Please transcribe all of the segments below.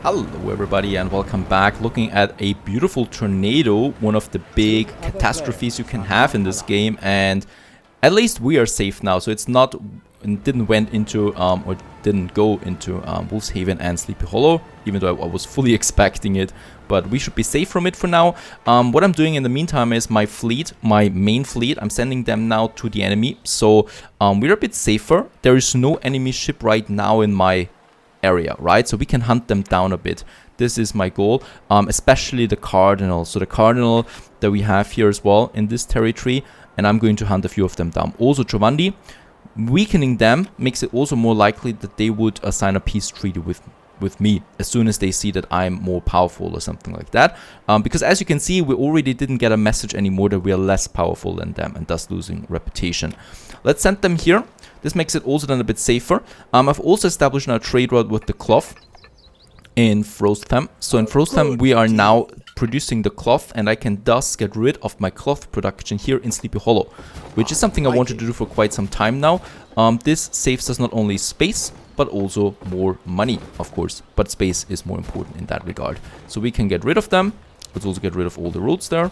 Hello everybody and welcome back. Looking at a beautiful tornado, one of the big catastrophes you can have in this game, and at least we are safe now, so it's not didn't go into Wolf's Haven and Sleepy Hollow, even though I was fully expecting it, but we should be safe from it for now. What I'm doing in the meantime is my fleet, my main fleet, I'm sending them now to the enemy, so we're a bit safer. There is no enemy ship right now in my area, right? So we can hunt them down a bit. This is my goal, especially the cardinal. So the cardinal that we have here as well in this territory, and I'm going to hunt a few of them down. Also Giovanni, weakening them makes it also more likely that they would sign a peace treaty with me as soon as they see that I'm more powerful or something like that. Because as you can see, we already didn't get a message anymore that we are less powerful than them and thus losing reputation. Let's send them here. This makes it also then a bit safer. I've also established now a trade route with the cloth in Frostham. So in Frostham we are now producing the cloth, and I can thus get rid of my cloth production here in Sleepy Hollow, which is something I wanted to do for quite some time now. This saves us not only space, but also more money, of course. But space is more important in that regard. So we can get rid of them. Let's also get rid of all the roads there.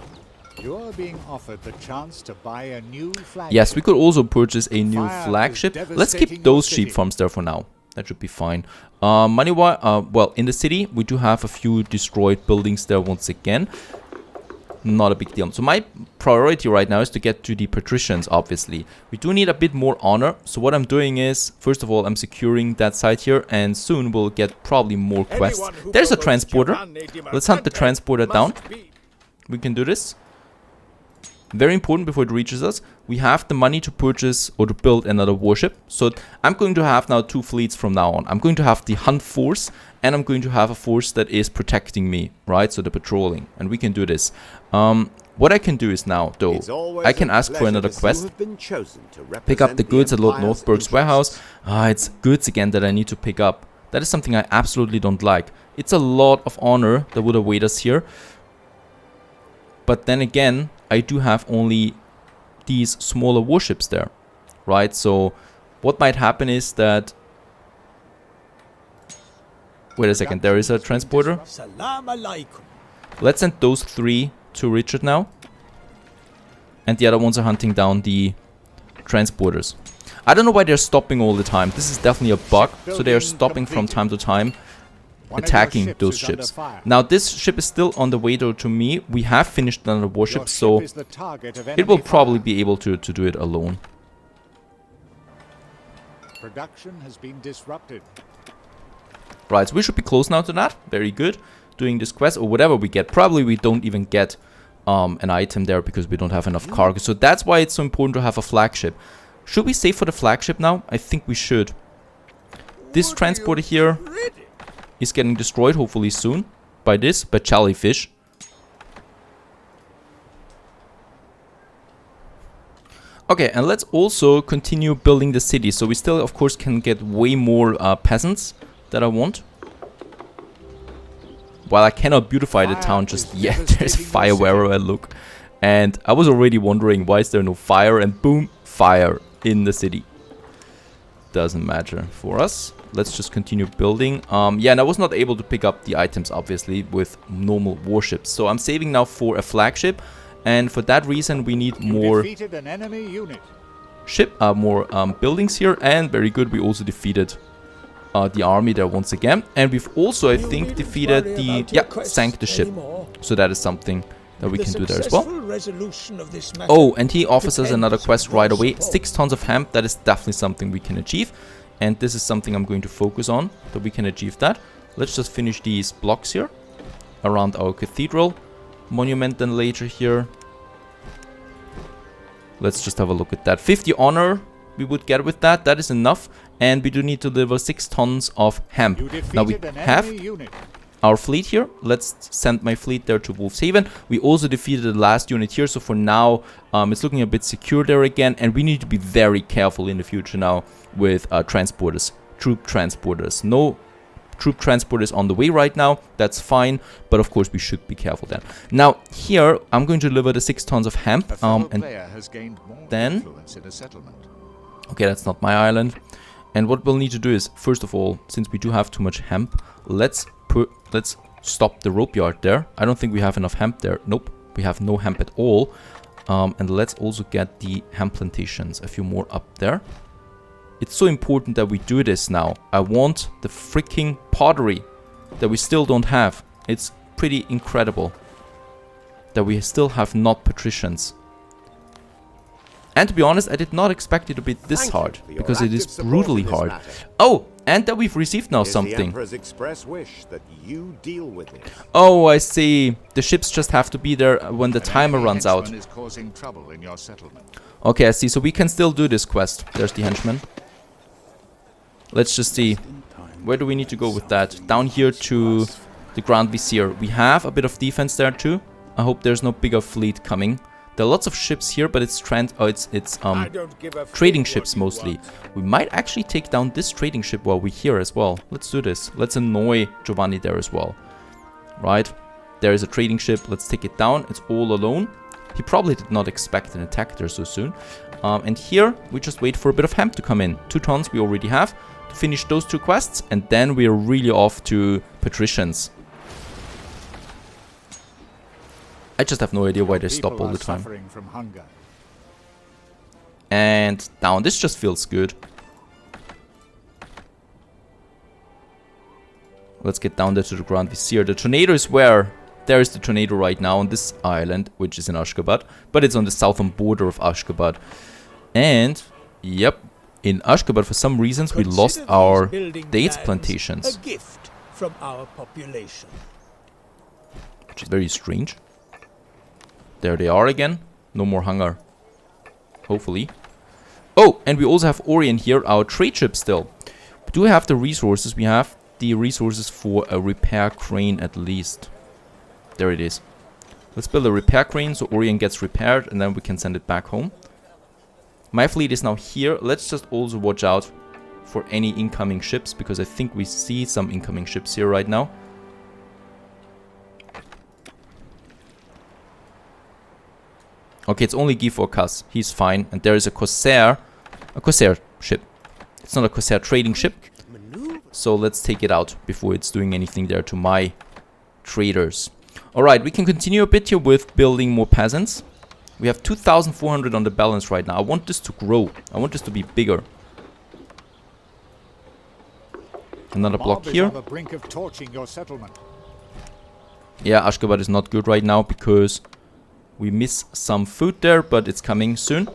You are being offered the chance to buy a new flagship. Yes, we could also purchase a new flagship. Let's keep those sheep farms there for now. That should be fine. Money-wise, well, in the city, we do have a few destroyed buildings there once again. Not a big deal. So my priority right now is to get to the patricians, obviously. We do need a bit more honor. So what I'm doing is, first of all, I'm securing that site here, and soon we'll get probably more quests. There's a transporter. Let's hunt the transporter down. We can do this. Very important before it reaches us. We have the money to purchase or to build another warship. So I'm going to have now two fleets from now on. I'm going to have the hunt force, and I'm going to have a force that is protecting me, right? So the patrolling, and we can do this. What I can do is now, though, I can ask for another quest. Pick up the goods at Lord Northberg's warehouse. It's goods again that I need to pick up. That is something I absolutely don't like. It's a lot of honor that would await us here. But then again, I do have only these smaller warships there, right? So what might happen is that... Wait a second, there is a transporter. Let's send those three to Richard now. And the other ones are hunting down the transporters. I don't know why they're stopping all the time. This is definitely a bug. So they are stopping from time to time, attacking those ships. Now this ship is still on the way though to me. We have finished another warship, so it will probably be able to do it alone. Production has been disrupted. Right, so we should be close now to that. Very good. Doing this quest or whatever we get. Probably we don't even get an item there because we don't have enough cargo. So that's why it's so important to have a flagship. Should we save for the flagship now? I think we should. This transporter here is getting destroyed hopefully soon by jellyfish. Okay, and let's also continue building the city. So we still, of course, can get way more peasants that I want. While I cannot beautify the town just yet, there's fire wherever I look. And I was already wondering, why is there no fire? And boom, fire in the city. Doesn't matter for us. Let's just continue building. Yeah, and I was not able to pick up the items, obviously, with normal warships. So I'm saving now for a flagship. And for that reason, we need more buildings here. And very good, we also defeated the army there once again. And we've also, I think, defeated the... Yeah, sank the ship. So that is something that we can do there as well. Oh, and he offers us another quest right away. 6 tons of hemp. That is definitely something we can achieve. And this is something I'm going to focus on, that we can achieve that. Let's just finish these blocks here around our cathedral monument then later here. Let's just have a look at that. 50 honor we would get with that. That is enough. And we do need to deliver 6 tons of hemp. Now we have our fleet here. Let's send my fleet there to Wolf's Haven. We also defeated the last unit here. So for now, it's looking a bit secure there again. And we need to be very careful in the future now with transporters, troop transporters. No troop transporters on the way right now. That's fine. But of course, we should be careful then. Now, here, I'm going to deliver the 6 tons of hemp. And then... Okay, that's not my island. And what we'll need to do is, first of all, since we do have too much hemp, let's let's stop the rope yard there. I don't think we have enough hemp there. Nope, we have no hemp at all. And let's also get the hemp plantations, a few more up there. It's so important that we do this now. I want the freaking pottery that we still don't have. It's pretty incredible that we still have not patricians. And to be honest, I did not expect it to be this hard, because it is brutally hard. Oh, and that we've received now something. The Emperor's express wish that you deal with it. Oh, I see. The ships just have to be there when the timer runs out. Is causing trouble in your settlement. Okay, I see. So we can still do this quest. There's the henchman. Let's just see. Where do we need to go with that? Down here to the Grand Vizier. We have a bit of defense there too. I hope there's no bigger fleet coming. There are lots of ships here, but it's trading ships mostly. We might actually take down this trading ship while we're here as well. Let's do this. Let's annoy Giovanni there as well. Right? There is a trading ship. Let's take it down. It's all alone. He probably did not expect an attack there so soon. And here, we just wait for a bit of hemp to come in. 2 tons we already have to finish those 2 quests. And then we're really off to patricians. I just have no idea why they stop all the time. From hunger. And down. This just feels good. Let's get down there to the Grand Vizier. The tornado is where? There is the tornado right now on this island, which is in Ashgabat. But it's on the southern border of Ashgabat. And, yep, in Ashgabat, for some reasons, we lost our dates plantations. A gift from our population. Which is very strange. There they are again. No more hunger. Hopefully. Oh, and we also have Orion here, our trade ship still. We do have the resources. We have the resources for a repair crane at least. There it is. Let's build a repair crane so Orion gets repaired and then we can send it back home. My fleet is now here. Let's just also watch out for any incoming ships, because I think we see some incoming ships here right now. Okay, it's only Guy Forcas. He's fine. And there is a Corsair ship. It's not a Corsair trading ship. So let's take it out before it's doing anything there to my traders. Alright, we can continue a bit here with building more peasants. We have 2,400 on the balance right now. I want this to grow. I want this to be bigger. Another block here. On the brink of torching your settlement. Yeah, Ashgabat is not good right now because we miss some food there, but it's coming soon.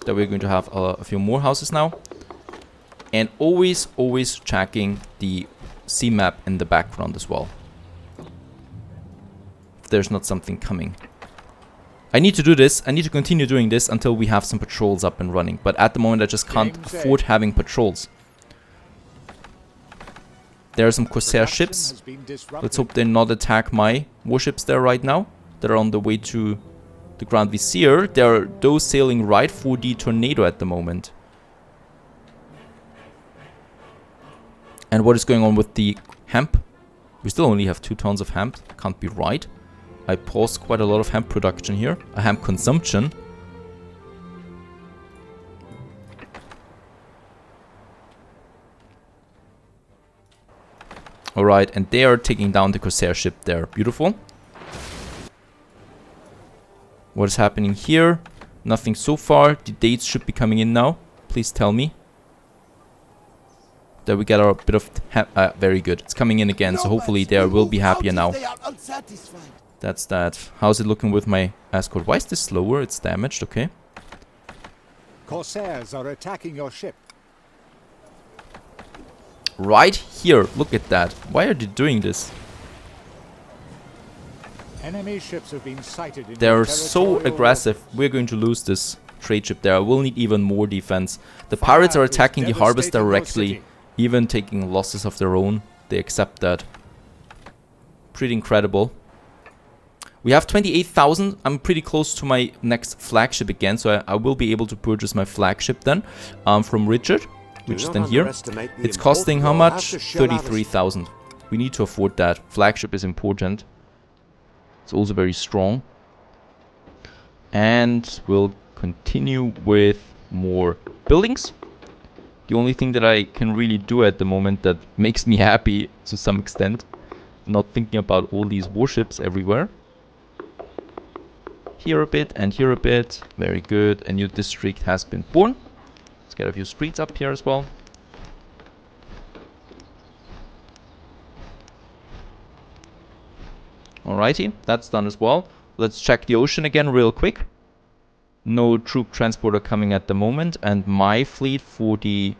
That we're going to have a few more houses now. And always checking the sea map in the background as well. If there's not something coming. I need to do this. I need to continue doing this until we have some patrols up and running. But at the moment I just can't afford having patrols. There are some Corsair ships. Let's hope they not attack my warships there right now. They're on the way to the Grand Vizier. There are those sailing right for the tornado at the moment. And what is going on with the hemp? We still only have 2 tons of hemp. Can't be right. I paused quite a lot of hemp production here. A hemp consumption. Alright, and they are taking down the Corsair ship there. Beautiful. What is happening here? Nothing so far. The dates should be coming in now. Please tell me. There we get our bit of very good. It's coming in again, so hopefully they will be happier now. That's that. How's it looking with my escort? Why is this slower? It's damaged, okay. Corsairs are attacking your ship. Right here. Look at that. Why are they doing this? Enemy ships have been sighted in They're so aggressive. We're going to lose this trade ship there. I will need even more defense. The pirates are attacking the harvest directly, even taking losses of their own. They accept that. Pretty incredible. We have 28,000. I'm pretty close to my next flagship again, so I will be able to purchase my flagship then from Richard, which is then here. It's costing how much? 33,000. We need to afford that. Flagship is important. It's also very strong. And we'll continue with more buildings. The only thing that I can really do at the moment that makes me happy to some extent. Not thinking about all these warships everywhere. Here a bit and here a bit. Very good. A new district has been born. Let's get a few streets up here as well. Alrighty, that's done as well. Let's check the ocean again real quick. No troop transporter coming at the moment. And my fleet for the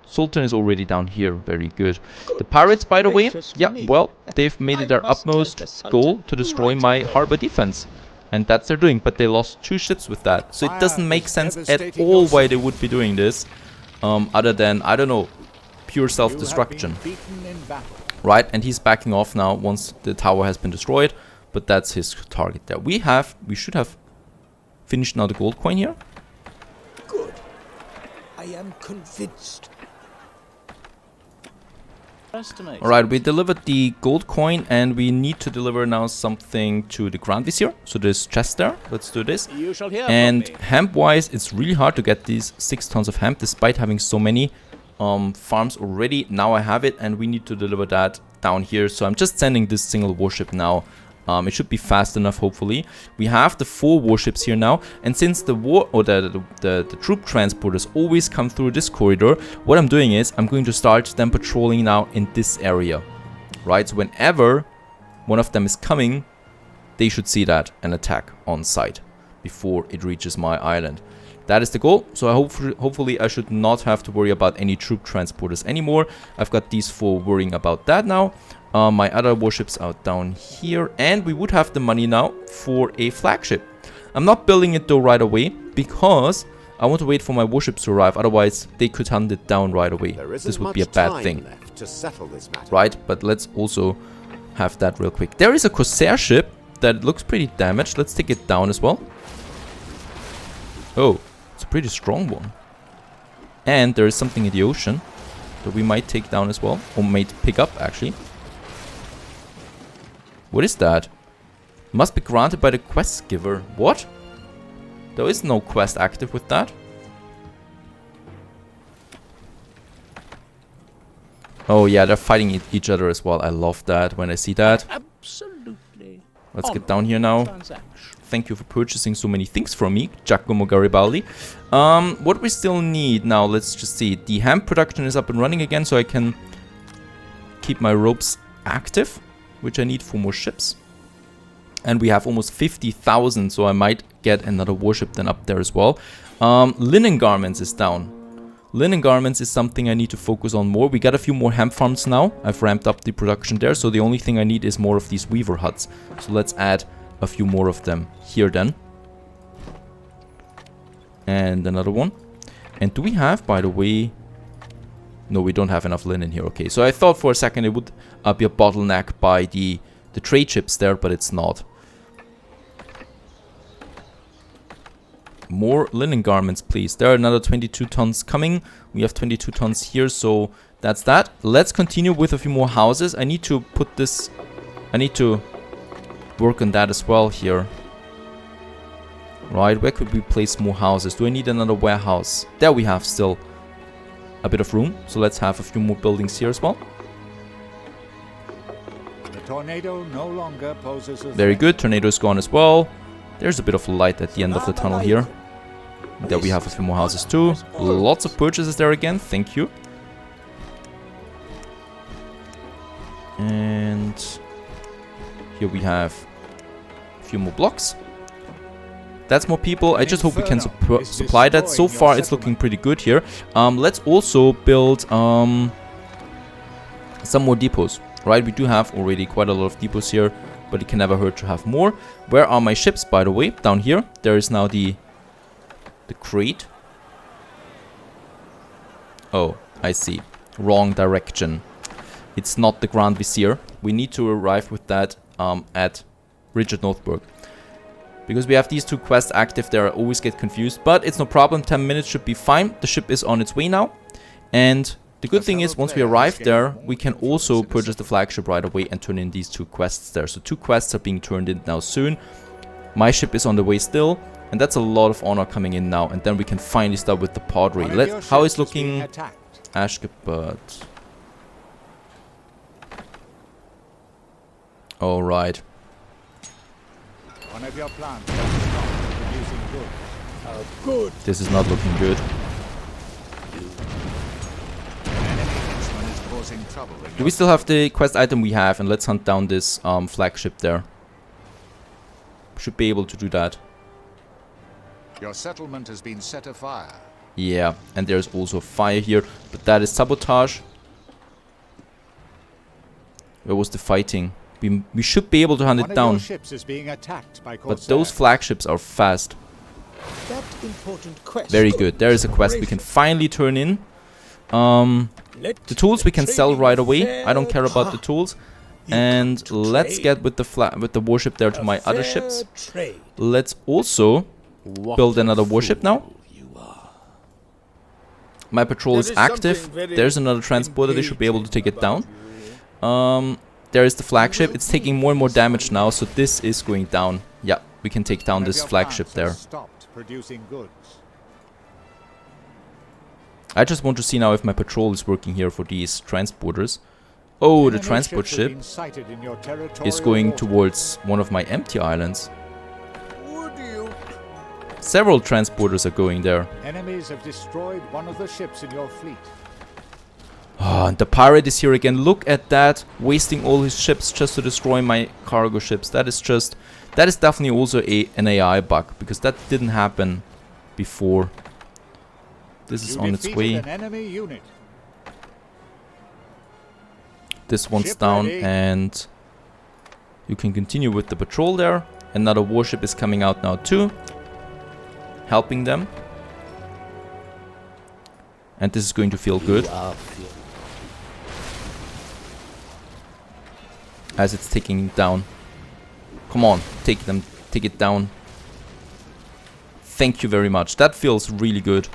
Sultan is already down here. Very good. The pirates, by the way, yeah, well, they've made it their utmost goal to destroy my harbor defense. And that's their doing, but they lost 2 ships with that. So it doesn't make sense at all why they would be doing this. Other than, I don't know, pure self-destruction. Right, and he's backing off now once the tower has been destroyed. But that's his target there. We should have finished now the gold coin here. Good. I am convinced. Alright, we delivered the gold coin and we need to deliver now something to the Grand Vizier. So this chest there, let's do this. And hemp-wise, it's really hard to get these 6 tons of hemp despite having so many farms already. Now I have it and we need to deliver that down here. So I'm just sending this single warship now. It should be fast enough, hopefully. We have the 4 warships here now, and since the troop transporters always come through this corridor, what I'm doing is I'm going to start them patrolling now in this area, right? So whenever one of them is coming, they should see that and attack on sight before it reaches my island. That is the goal. So hopefully I should not have to worry about any troop transporters anymore. I've got these 4 worrying about that now. My other warships are down here, and we would have the money now for a flagship. I'm not building it though right away because I want to wait for my warships to arrive, otherwise they could hunt it down right away. This would be a bad thing, right? But let's also have that real quick. There is a Corsair ship that looks pretty damaged. Let's take it down as well. Oh, it's a pretty strong one. And there is something in the ocean that we might take down as well, or might pick up actually. What is that? Must be granted by the quest giver. What? There is no quest active with that. Oh yeah, they're fighting each other as well. I love that when I see that. Absolutely. Let's get down here now. Thank you for purchasing so many things from me, Giacomo Garibaldi. What we still need now, let's just see. The hemp production is up and running again, so I can keep my ropes active, which I need for more ships. And we have almost 50,000, so I might get another warship then up there as well. Linen garments is down. Linen garments is something I need to focus on more. We got a few more hemp farms now. I've ramped up the production there, so the only thing I need is more of these weaver huts. So let's add a few more of them here then. And another one. And do we have, by the way... No, we don't have enough linen here. Okay, so I thought for a second it would be a bottleneck by the trade ships there, but it's not. More linen garments, please. There are another 22 tons coming. We have 22 tons here, so that's that. Let's continue with a few more houses. I need to put this... I need to work on that as well here. Right, where could we place more houses? Do I need another warehouse? There we have still a bit of room, so let's have a few more buildings here as well. The tornado no longer poses a Very good, tornado is gone as well. There's a bit of light at the end of the tunnel here. There we have a few more houses too. Lots of purchases there again, thank you. And here we have a few more blocks. That's more people. I just hope we can supply that. So far it's looking pretty good here. Let's also build some more depots. Right, we do have already quite a lot of depots here, but it can never hurt to have more. Where are my ships, by the way? Down here. There is now the crate. Oh, I see. Wrong direction. It's not the Grand Vizier. We need to arrive with that at Richard Northburg. Because we have these 2 quests active there, I always get confused. But it's no problem, 10 minutes should be fine. The ship is on its way now. And the good thing is, once we arrive there, we can also purchase the flagship right away and turn in these 2 quests there. So 2 quests are being turned in now soon. My ship is on the way still. And that's a lot of honor coming in now. And then we can finally start with the pottery. How is looking... Ashgabat. Alright. One of your plants has stopped producing goods. Good. This is not looking good. An enemy henchman is causing trouble in Do your we still have the quest item we have? And let's hunt down this flagship there. Should be able to do that. Your settlement has been set afire. Yeah, and there's also fire here, but that is sabotage. Where was the fighting? We should be able to hunt One it of down. your ships is being attacked by But those corsairs. flagships are fast. That important quest. Very good. There is a quest we can finally turn in. The tools we can sell right away. I don't care about the tools. And let's get with the warship there to my other ships. Let's also build another warship now. My patrol is active. There's another transporter. They should be able to take it down. There is the flagship. It's taking more and more damage now, so this is going down. Yeah, we can take down One of this your flagship plants there. has stopped producing goods. I just want to see now if my patrol is working here for these transporters. Oh, the Enemy transport ships have ship been sighted in your is territorial going waters. towards one of my empty islands. Would you? Several transporters are going there. Enemies have destroyed one of the ships in your fleet. Ah, and the pirate is here again. Look at that. Wasting all his ships just to destroy my cargo ships. That is definitely also an AI bug, because that didn't happen before. This is You on its defeated way. an enemy unit. This one's Ship down, ready. and you can continue with the patrol there. Another warship is coming out now too, helping them. And this is going to feel good, as it's taking it down. Come on, take it down. Thank you very much. That feels really good.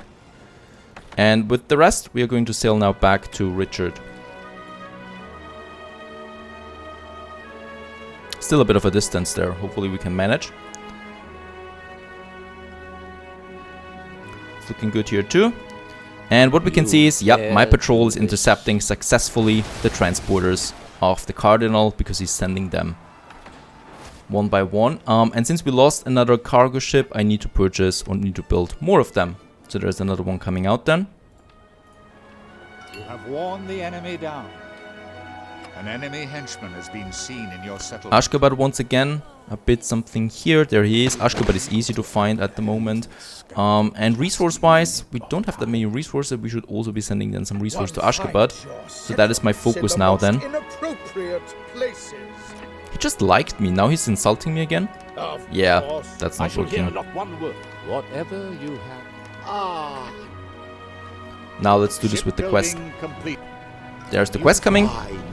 And with the rest, we are going to sail now back to Richard. Still a bit of a distance there. Hopefully we can manage. It's looking good here too. And what we can see is, yep, my patrol is intercepting successfully the transporters of the Cardinal, because he's sending them one by one. And since we lost another cargo ship, I need to purchase or need to build more of them. So there's another one coming out then. You have worn the enemy down. An enemy henchman has been seen in your settlement. Ashgabat once again, a bit something here. There he is. Ashgabat is easy to find at the moment. And resource-wise, we don't have that many resources. We should also be sending then some resources to Ashgabat. So that is my focus now then. He just liked me. Now he's insulting me again. Yeah, that's not working. Whatever you have. Now let's do this with the quest. Shipbuilding complete. There's the quest coming.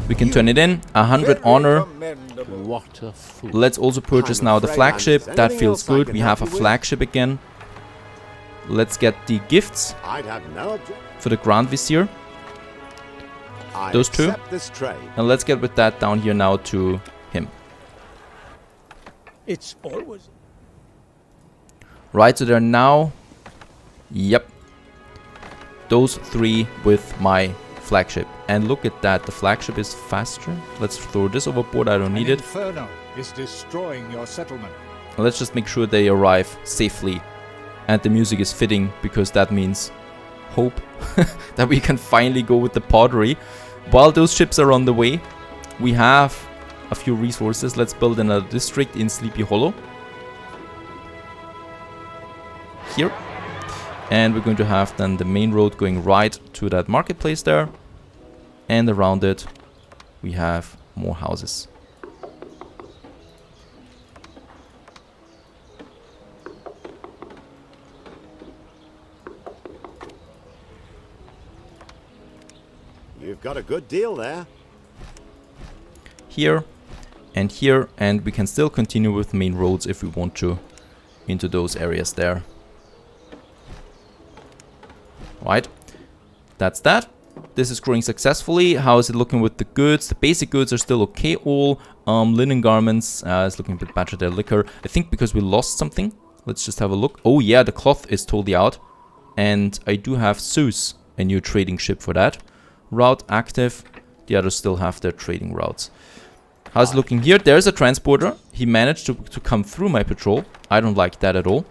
We can turn it in. 100 honor. What a fool. Let's also purchase now the flagship. That feels good. We have a flagship again. Let's get the gifts I'd have no objection. for the Grand Vizier. Those two. Accept this trade. And let's get with that down here now to him. It's always. Right, so they're now... Yep. Those three with my flagship. And look at that, the flagship is faster. Let's throw this overboard, I don't need An it. inferno is destroying your settlement. Let's just make sure they arrive safely. And the music is fitting, because that means hope that we can finally go with the pottery. While those ships are on the way, we have a few resources. Let's build another district in Sleepy Hollow. Here. And we're going to have then the main road going right to that marketplace there. And around it, we have more houses. You've got a good deal there. Here, and we can still continue with main roads if we want to into those areas there. Right, that's that. This is growing successfully. How is it looking with the goods? The basic goods are still okay all. Linen garments is looking a bit better there. Liquor, I think because we lost something. Let's just have a look. Oh yeah, the cloth is totally out. And I do have Zeus a new trading ship for that route active. The others still have their trading routes. How's it looking here? There's a transporter. He managed to come through my patrol. I don't like that at all.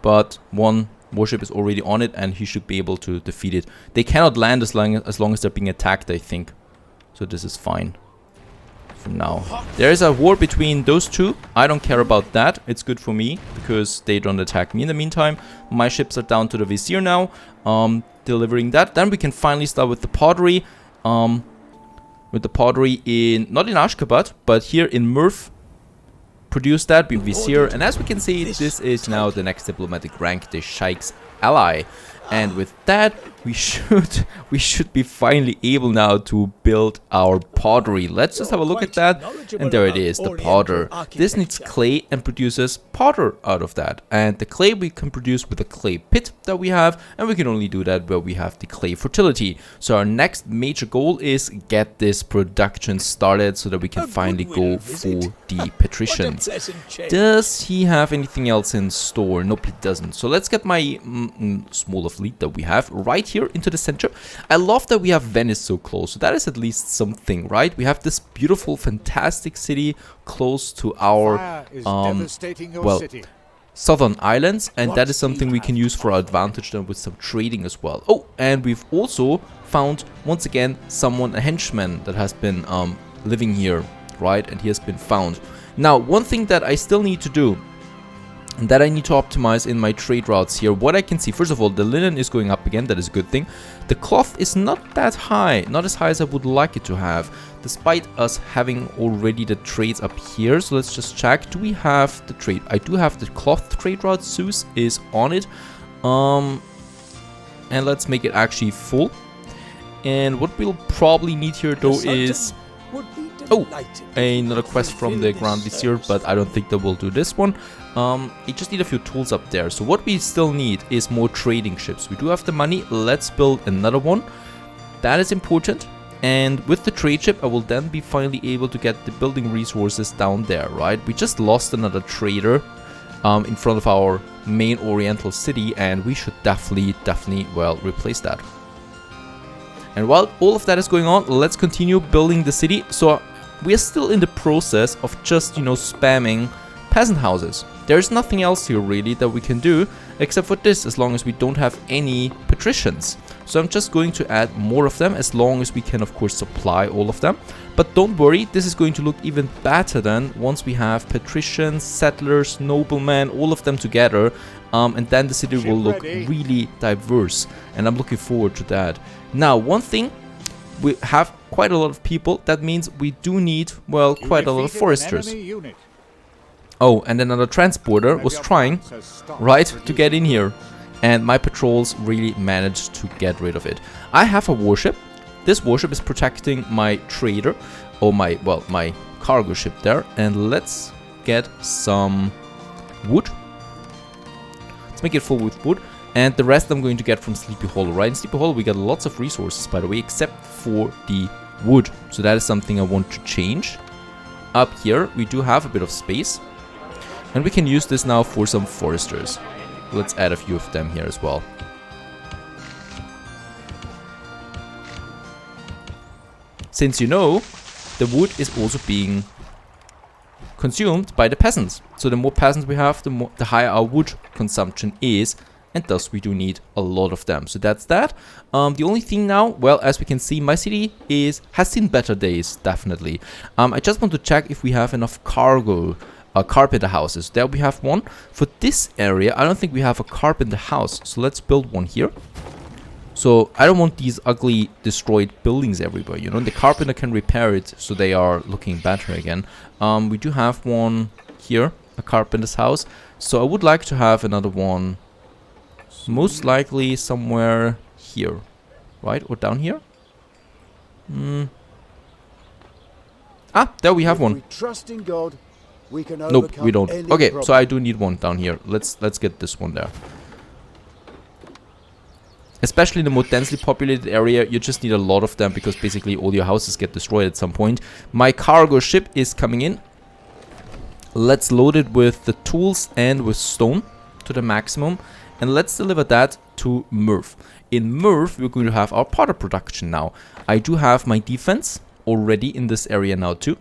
But one warship is already on it, and he should be able to defeat it. They cannot land as long as they're being attacked, I think. So this is fine for now. There is a war between those two. I don't care about that. It's good for me because they don't attack me in the meantime. My ships are down to the Vizier now, delivering that. Then we can finally start with the pottery. With the pottery not in Ashgabat, but here in Murph. Produce that with Vizier, and as we can see, this is now the next diplomatic rank, the Sheikh's ally. And with that, we should be finally able now to build our pottery. Let's just have a look at that, and there it is, the potter. This needs clay and produces potter out of that. And the clay we can produce with the clay pit that we have, and we can only do that where we have the clay fertility. So our next major goal is get this production started so that we can finally go for the patricians. Does he have anything else in store? Nope, he doesn't. So let's get my smaller fleet that we have right here into the center. I love that we have Venice so close. So that is at least something, right? We have this beautiful, fantastic city close to our southern islands, and that is something we can use for our advantage then with some trading as well. Oh, and we've also found once again a henchman that has been living here, right? And he has been found. Now, one thing that I still need to do, and that I need to optimize in my trade routes here, what I can see, first of all, the linen is going up again, that is a good thing. The cloth is not that high, not as high as I would like it to have, despite us having already the trades up here. So let's just check, do we have the trade? I do have the cloth trade route, Zeus is on it. And let's make it actually full. And what we'll probably need here though is... Oh, another quest from the Grand Vizier, but I don't think that we'll do this one. You just need a few tools up there. So what we still need is more trading ships. We do have the money. Let's build another one. That is important. And with the trade ship, I will then be finally able to get the building resources down there, right? We just lost another trader in front of our main oriental city, and we should definitely, well, replace that. And while all of that is going on, let's continue building the city. So we are still in the process of just, you know, spamming peasant houses. There's nothing else here really that we can do except for this, as long as we don't have any patricians. So I'm just going to add more of them, as long as we can of course supply all of them. But don't worry, this is going to look even better than once we have patricians, settlers, noblemen, all of them together. And then the city will look really diverse, and I'm looking forward to that. Now, one thing, we have quite a lot of people. That means we do need, well, quite a lot of foresters. Oh, and another transporter was trying, right, to get in here. And my patrols really managed to get rid of it. I have a warship. This warship is protecting my trader, or my cargo ship there. And let's get some wood. Let's make it full with wood. And the rest I'm going to get from Sleepy Hollow, right? In Sleepy Hollow we got lots of resources, by the way, except for the wood. So that is something I want to change. Up here we do have a bit of space, and we can use this now for some foresters. Let's add a few of them here as well. Since you know, the wood is also being consumed by the peasants. So the more peasants we have, the higher our wood consumption is, and thus we do need a lot of them. So that's that. The only thing now, well, as we can see, my city has seen better days, definitely. I just want to check if we have enough carpenter houses. There we have one. For this area, I don't think we have a carpenter house, so let's build one here. So I don't want these ugly destroyed buildings everywhere, you know. The carpenter can repair it so they are looking better again. We do have one here, a carpenter's house. So I would like to have another one, most likely somewhere here, right? Or down here? Ah, there we have one. Trust in God, we can nope, we don't. Okay, so I do need one down here. Let's get this one there. Especially in the more densely populated area, you just need a lot of them, because basically all your houses get destroyed at some point. My cargo ship is coming in. Let's load it with the tools and with stone to the maximum. And let's deliver that to Murph. In Murph, we're going to have our potter production now. I do have my defense already in this area now too.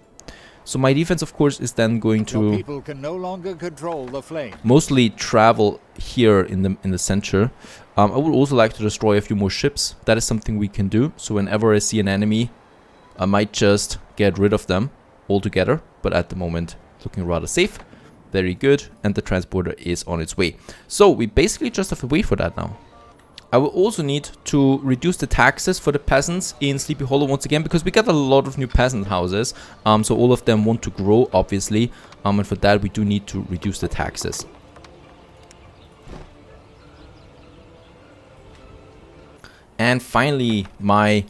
So my defense, of course, is then going Your to people can no longer control the flame. mostly travel here in the center. I would also like to destroy a few more ships. That is something we can do. So whenever I see an enemy, I might just get rid of them altogether. But at the moment, looking rather safe. Very good. And the transporter is on its way. So we basically just have to wait for that now. I will also need to reduce the taxes for the peasants in Sleepy Hollow once again, because we got a lot of new peasant houses. So all of them want to grow, obviously. And for that, we do need to reduce the taxes. And finally, my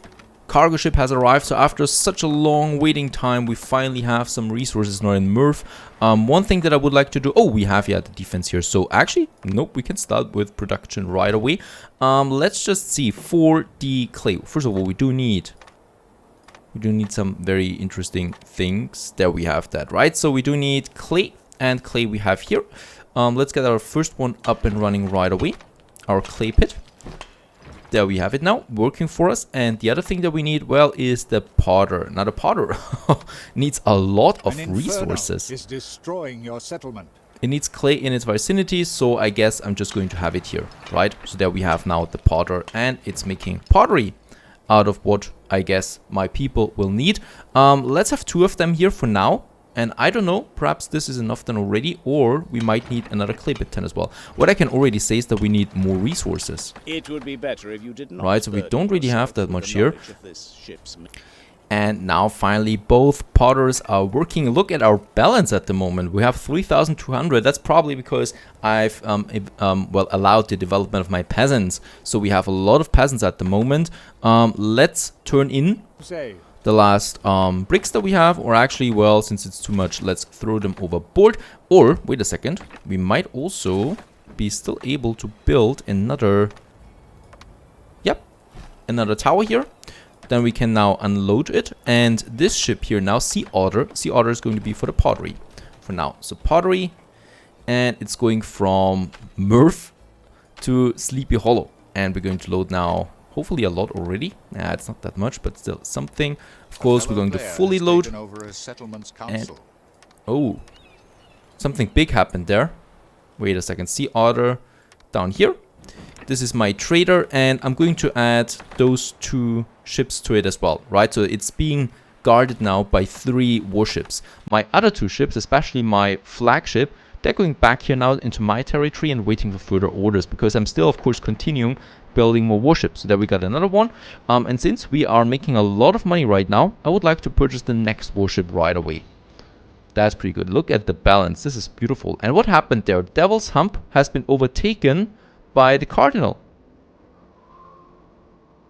cargo ship has arrived. So after such a long waiting time, we finally have some resources now in Murph. One thing that I would like to do... Oh, we have, yeah, the defense here. So actually, nope, we can start with production right away. Let's just see. For the clay, first of all, we do need some very interesting things. There we have that, right? So we do need clay, and clay we have here. Let's get our first one up and running right away. Our clay pit. There we have it now, working for us. And the other thing that we need, well, is the potter. Now the potter needs a lot of resources. Is destroying your settlement. It needs clay in its vicinity, so I guess I'm just going to have it here, right? So there we have now the potter, and it's making pottery out of what I guess my people will need. Let's have 2 of them here for now. And I don't know, perhaps this is enough then already, or we might need another clay pit 10 as well. What I can already say is that we need more resources. It would be better if you did not. Right, so we don't really have that much here. And now finally both potters are working. Look at our balance at the moment. We have 3,200. That's probably because I've well, allowed the development of my peasants. So we have a lot of peasants at the moment. Let's turn in the last bricks that we have, or actually, well, since it's too much, let's throw them overboard. Or wait a second, we might also be still able to build another tower here. Then we can now unload it, and this ship here now, Sea Otter is going to be for the pottery for now. So pottery, and it's going from Murph to Sleepy Hollow, and we're going to load now hopefully a lot already. Nah, it's not that much, but still something. Of course, we're going to fully load. And, oh, something big happened there. Wait a second. Sea Otter down here. This is my trader, and I'm going to add those 2 ships to it as well, right? So it's being guarded now by 3 warships. My other 2 ships, especially my flagship, they're going back here now into my territory and waiting for further orders, because I'm still, of course, continuing building more warships. So there we got another one. And since we are making a lot of money right now, I would like to purchase the next warship right away. That's pretty good. Look at the balance. This is beautiful. And what happened there? Devil's Hump has been overtaken by the Cardinal.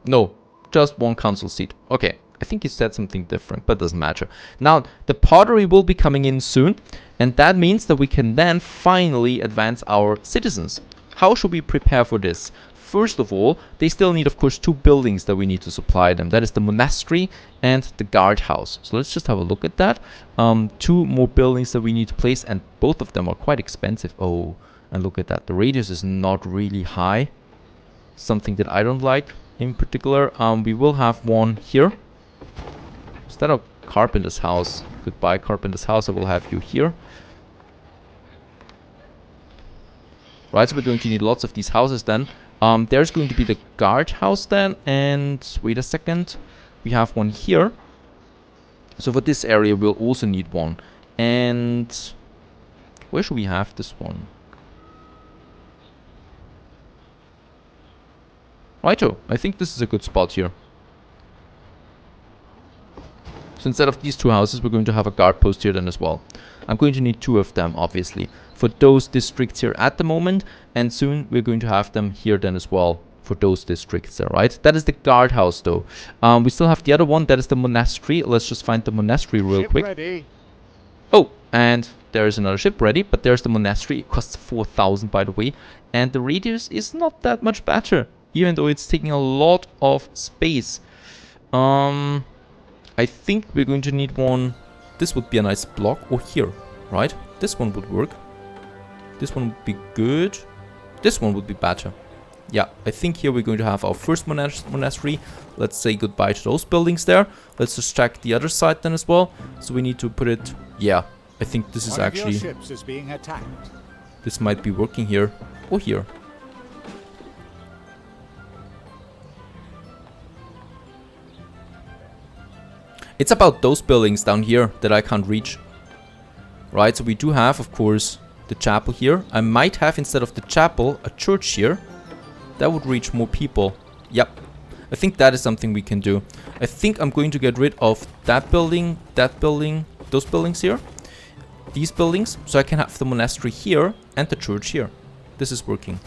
No, just 1 council seat. Okay, I think he said something different, but doesn't matter. Now, the pottery will be coming in soon, and that means that we can then finally advance our citizens. How should we prepare for this? First of all, they still need, of course, 2 buildings that we need to supply them. That is the monastery and the guardhouse. So let's just have a look at that. 2 more buildings that we need to place, and both of them are quite expensive. Oh, and look at that. The radius is not really high. Something that I don't like in particular. We will have one here. Instead of Carpenter's house. Goodbye, Carpenter's house. I will have you here. Right, so we're going to need lots of these houses then. There's going to be the guardhouse then. And wait a second. We have one here. So for this area, we'll also need one. And where should we have this one? Righto, I think this is a good spot here. So instead of these 2 houses, we're going to have a guard post here then as well. I'm going to need 2 of them, obviously, for those districts here at the moment. And soon we're going to have them here then as well for those districts there, right? That is the guardhouse though. We still have the other one, that is the monastery. Let's just find the monastery real quick. Ready. Oh, and there is another ship ready, but there's the monastery. It costs 4,000 by the way. And the radius is not that much better, even though it's taking a lot of space. I think we're going to need one. This would be a nice block, or here. right? This one would work. This one would be good. This one would be better. Yeah, I think here we're going to have our first monastery. Let's say goodbye to those buildings there. Let's just check the other side then as well. So we need to put it... Yeah, I think this is One of your actually... ships is being attacked. This might be working here. Or here. It's about those buildings down here that I can't reach. Right, so we do have, of course, the chapel here. I might have, instead of the chapel, a church here. That would reach more people. Yep. I think that is something we can do. I think I'm going to get rid of that building, those buildings here. These buildings, so I can have the monastery here and the church here. This is working.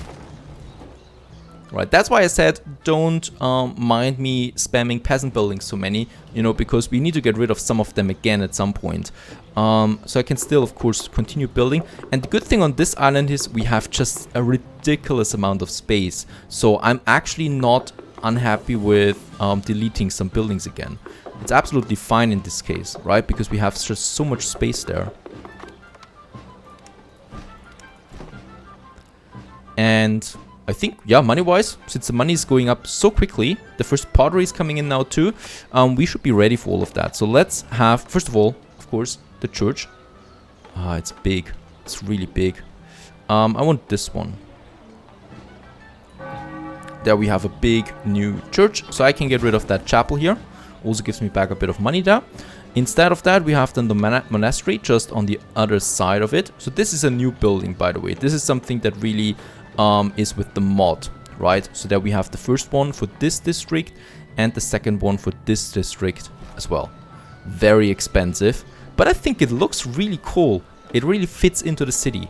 Right, that's why I said don't mind me spamming peasant buildings so many, you know, because we need to get rid of some of them again at some point. So I can still, of course, continue building. And the good thing on this island is we have just a ridiculous amount of space. So I'm actually not unhappy with deleting some buildings again. It's absolutely fine in this case, right? Because we have just so much space there. And I think, yeah, money-wise, since the money is going up so quickly, the first pottery is coming in now too, we should be ready for all of that. So let's have, first of all, of course, the church. Ah, it's big. It's really big. I want this one. There we have a big new church, so I can get rid of that chapel here. Also gives me back a bit of money there. Instead of that, we have then the monastery just on the other side of it. So this is a new building, by the way. This is something that really... is with the mod, right? So that we have the first one for this district and the second one for this district as well. Very expensive, but I think it looks really cool. It really fits into the city,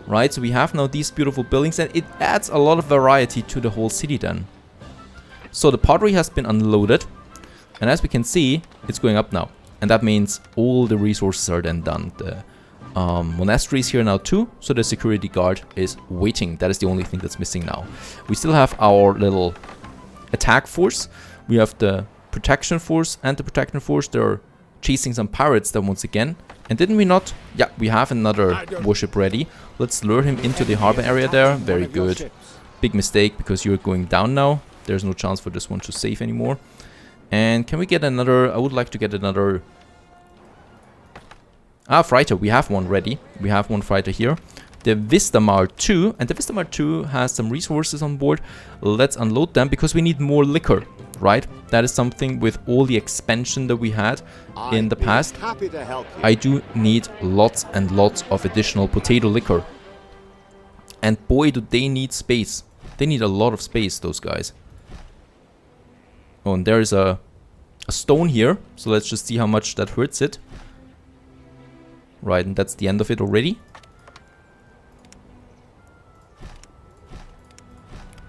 right? So we have now these beautiful buildings and it adds a lot of variety to the whole city then. So the pottery has been unloaded and as we can see, it's going up now. And that means all the resources are then done. The monastery is here now too, so the security guard is waiting. That is the only thing that's missing now. We still have our little attack force. We have the protection force and the protection force. They're chasing some pirates then once again. And didn't we not? Yeah, we have another warship ready. Let's lure him into the harbor area there. Very good. Big mistake because you're going down now. There's no chance for this one to save anymore. And can we get another? I would like to get another... Ah, freighter, we have one ready. We have one freighter here. The Vistamar 2, and the Vistamar 2 has some resources on board. Let's unload them because we need more liquor, right? That is something with all the expansion that we had in the past. I do need lots and lots of additional potato liquor. And boy, do they need space. They need a lot of space, those guys. Oh, and there is a stone here. So let's just see how much that hurts it. Right, and that's the end of it already.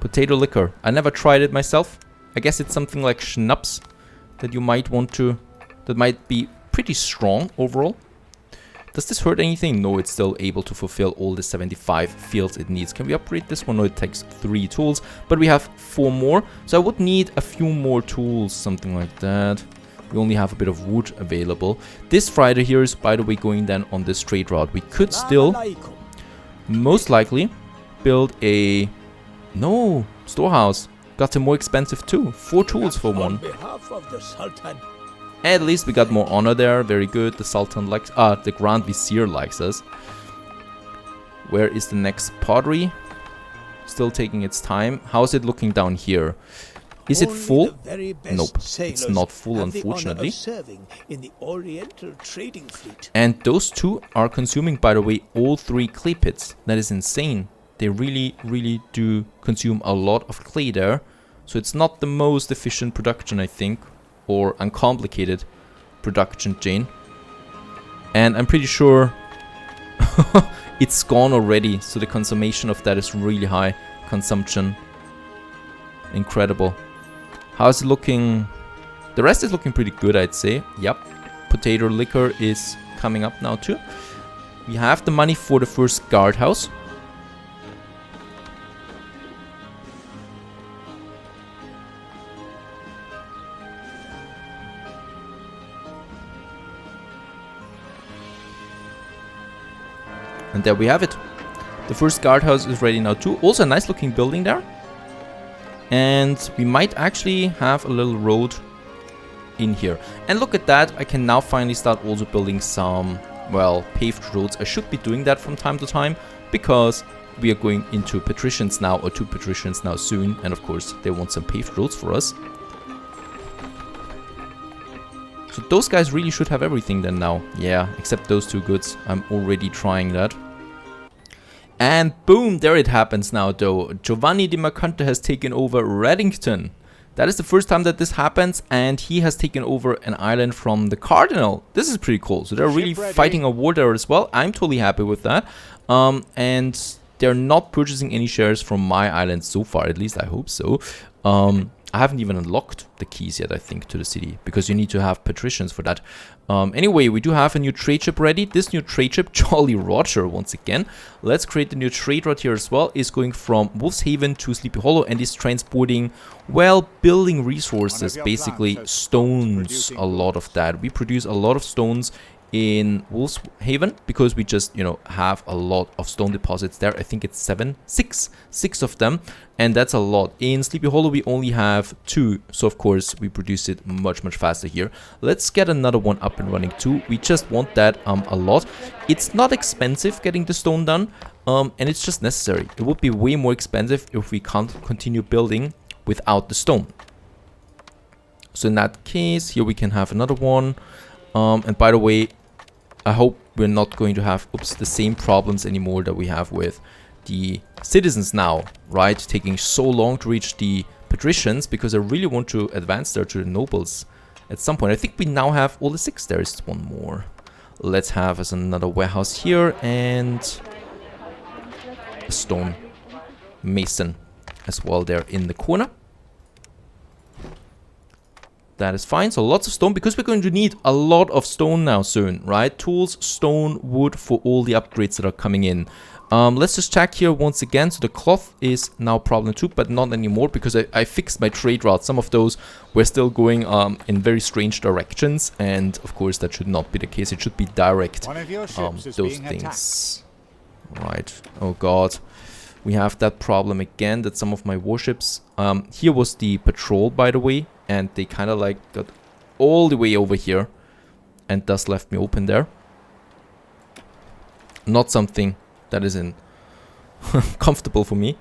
Potato liquor. I never tried it myself. I guess it's something like schnapps that you might want to... That might be pretty strong overall. Does this hurt anything? No, it's still able to fulfill all the 75 fields it needs. Can we upgrade this one? No, it takes 3 tools. But we have 4 more. So I would need a few more tools, something like that. We only have a bit of wood available. This freighter here is, by the way, going then on this trade route. We could still, most likely, build a... No, storehouse. Got them more expensive too. 4 tools for one. At least we got more honor there. Very good. The Sultan likes... the Grand Vizier likes us. Where is the next pottery? Still taking its time. How's it looking down here? Is it full? Nope, it's not full, unfortunately. And those two are consuming, by the way, all 3 clay pits. That is insane. They really, really do consume a lot of clay there. So it's not the most efficient production, I think, or uncomplicated production chain. And I'm pretty sure it's gone already. So the consummation of that is really high. Consumption. Incredible. How's it looking? The rest is looking pretty good, I'd say. Yep. Potato liquor is coming up now too. We have the money for the first guardhouse. And there we have it. The first guardhouse is ready now too. Also a nice looking building there. And we might actually have a little road in here. And look at that, I can now finally start also building some, well, paved roads. I should be doing that from time to time because we are going into patricians now, or to patricians now soon. And of course, they want some paved roads for us. So those guys really should have everything then now. Yeah, except those two goods. I'm already trying that. And boom, there it happens now though. Giovanni Di Mercante has taken over Reddington. That is the first time that this happens, and he has taken over an island from the Cardinal. This is pretty cool. So they're really fighting a war there as well. I'm totally happy with that. And they're not purchasing any shares from my island so far, at least I hope so. I haven't even unlocked the keys yet, I think, to the city, because you need to have patricians for that. Anyway, we do have a new trade ship ready. This new trade ship, Jolly Roger, once again. Let's create the new trade route here as well. Is going from Wolf's Haven to Sleepy Hollow and is transporting, well, building resources, basically stones, a lot of that. We produce a lot of stones in Wolf's Haven because we just, you know, have a lot of stone deposits there. I think it's six of them, and that's a lot. In Sleepy Hollow we only have 2, so of course we produce it much faster here. Let's get another one up and running too. We just want that a lot. It's not expensive getting the stone done, and it's just necessary. It would be way more expensive if we can't continue building without the stone. So in that case, here we can have another one. And by the way, I hope we're not going to have, the same problems anymore that we have with the citizens now, right? Taking so long to reach the patricians, because I really want to advance there to the nobles at some point. I think we now have all the 6. There is one more. Let's have as another warehouse here and a stone mason as well there in the corner. That is fine. So lots of stone, because we're going to need a lot of stone now soon, right? Tools, stone, wood for all the upgrades that are coming in. Let's just check here once again. So the cloth is now problem 2, but not anymore, because I fixed my trade route. Some of those were still going in very strange directions, and of course that should not be the case. It should be direct, those things. Right. Oh god. We have that problem again, that some of my warships... here was the patrol, by the way, and they kind of like got all the way over here and thus left me open there. Not something that is comfortable for me.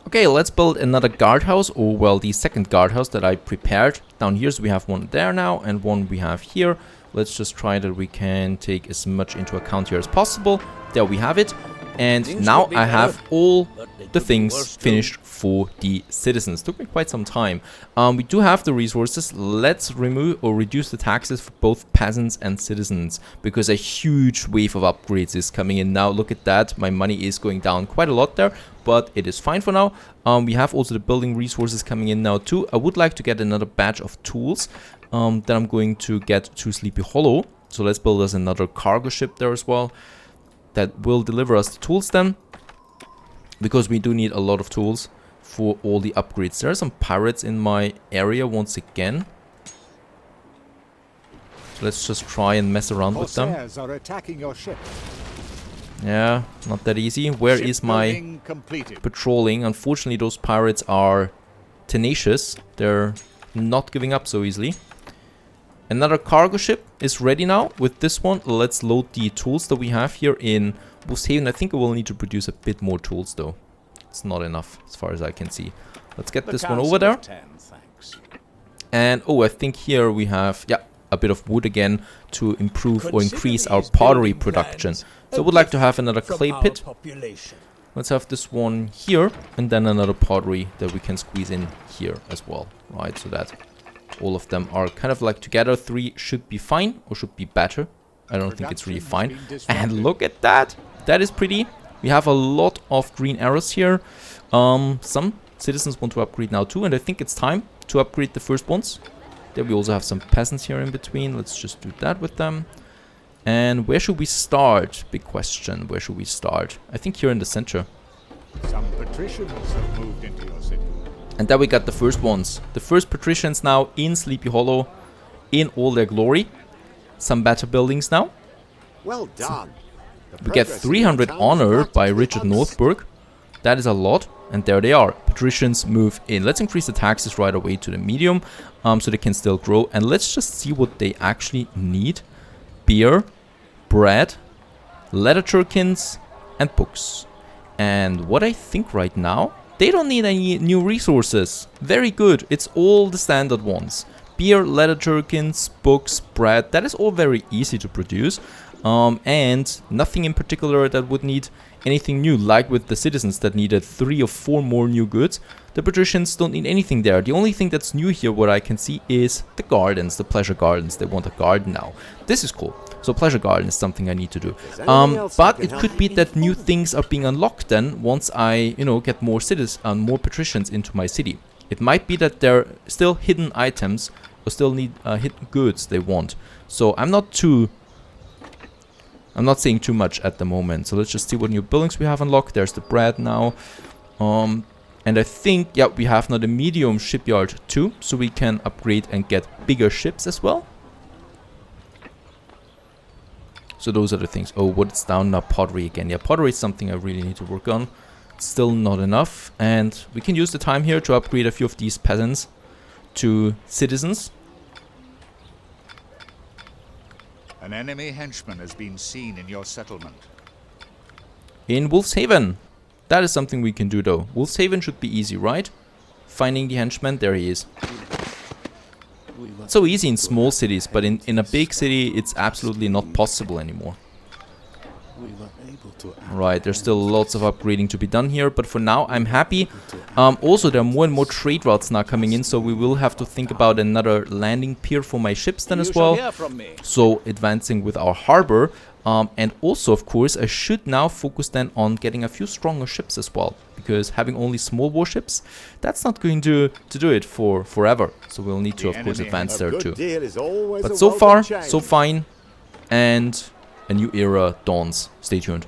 Okay, let's build another guardhouse, or well, the second guardhouse that I prepared down here. So we have one there now and one we have here. Let's just try that we can take as much into account here as possible. There we have it. And now I have all the things finished for the citizens. Took me quite some time. We do have the resources. Let's remove or reduce the taxes for both peasants and citizens, because a huge wave of upgrades is coming in now. Look at that. My money is going down quite a lot there, but it is fine for now. We have also the building resources coming in now too. I would like to get another batch of tools that I'm going to get to Sleepy Hollow. So let's build us another cargo ship there as well. That will deliver us the tools then, because we do need a lot of tools for all the upgrades. There are some pirates in my area once again. Let's just try and mess around with them. Are attacking your ship. Yeah, not that easy. Where is my patrolling? Unfortunately, those pirates are tenacious. They're not giving up so easily. Another cargo ship is ready now. With this one, let's load the tools that we have here in Wolf's Haven. I think we will need to produce a bit more tools though. It's not enough as far as I can see. Let's get this one over there. And oh, I think here we have, yeah, a bit of wood again to improve or increase our pottery production. So I would like to have another clay pit. Let's have this one here, and then another pottery that we can squeeze in here as well, right? So that all of them are kind of like together. 3 should be fine, or should be better. I don't think it's really fine. And look at that. That is pretty. We have a lot of green arrows here. Some citizens want to upgrade now too, and I think it's time to upgrade the first ones. There we also have some peasants here in between. Let's just do that with them. And where should we start? Big question. Where should we start? I think here in the center. Some patricians have moved into your city. And there we got the first ones. The first patricians now in Sleepy Hollow in all their glory. Some better buildings now. Well done. We get 300 honor by Richard Northburg. That is a lot. And there they are. Patricians move in. Let's increase the taxes right away to the medium, so they can still grow. And let's just see what they actually need. Beer, bread, leather jerkins, and books. And what I think right now, they don't need any new resources. Very good. It's all the standard ones. Beer, leather jerkins, books, bread. That is all very easy to produce. And nothing in particular that would need anything new, like with the citizens that needed 3 or 4 more new goods. The patricians don't need anything there. The only thing that's new here, what I can see, is the gardens, the pleasure gardens. They want a garden now. This is cool. So pleasure garden is something I need to do. But it could be that new things are being unlocked then once I, get more cities and more patricians into my city. It might be that there are still hidden items or still need hidden goods they want. So I'm not saying too much at the moment. So let's just see what new buildings we have unlocked. There's the bread now. And I think, yeah, we have now the medium shipyard too. So we can upgrade and get bigger ships as well. So those are the things. Oh, what's down now? Pottery again. Yeah, pottery is something I really need to work on. It's still not enough. And we can use the time here to upgrade a few of these peasants to citizens. An enemy henchman has been seen in your settlement. In Wolf's Haven. That is something we can do though. Wolf's Haven should be easy, right? Finding the henchman. There he is. It's so easy in small cities, but in a big city it's absolutely not possible anymore. Right, there's still lots of upgrading to be done here, but for now I'm happy. Also, there are more and more trade routes now coming in, so we will have to think about another landing pier for my ships then as well. So advancing with our harbor. And also, of course, I should now focus then on getting a few stronger ships as well. Because having only small warships, that's not going to do it for forever. So we'll need to, of course, advance there too. But so far, so fine. And a new era dawns. Stay tuned.